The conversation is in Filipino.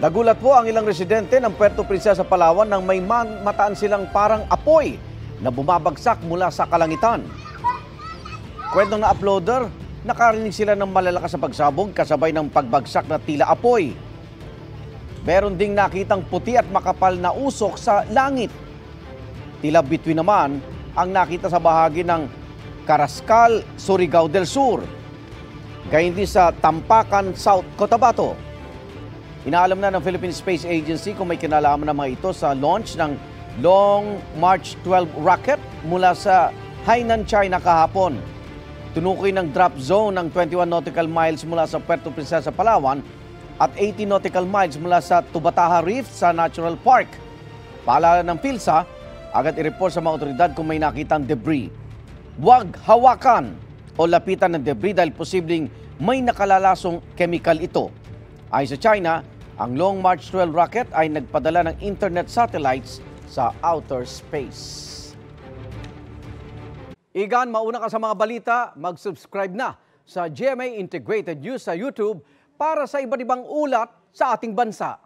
Nagulat po ang ilang residente ng Puerto Princesa, Palawan nang may mataan silang parang apoy na bumabagsak mula sa kalangitan. Kwento ng uploader, nakarinig sila ng malalakas na pagsabog kasabay ng pagbagsak na tila apoy. Meron ding nakitang puti at makapal na usok sa langit. Tila bituin naman ang nakita sa bahagi ng Carrascal, Surigao del Sur. Gayun din sa Tampakan, South Cotabato. Inaalam na ng Philippine Space Agency kung may kinalaman ng mga ito sa launch ng Long March 12 rocket mula sa Hainan, China kahapon. Tunukoy ng drop zone ng 21 nautical miles mula sa Puerto Princesa, Palawan at 80 nautical miles mula sa Tubataha Reef sa Natural Park. Paalala ng PhilSA, agad i-report sa mga otoridad kung may nakitang debris. Huwag hawakan o lapitan ng debris dahil posibleng may nakalalasong chemical ito. Ayon sa China, ang Long March 12 rocket ay nagpadala ng internet satellites sa outer space. Igan, mauna ka sa mga balita, mag-subscribe na sa GMA Integrated News sa YouTube para sa iba't ibang ulat sa ating bansa.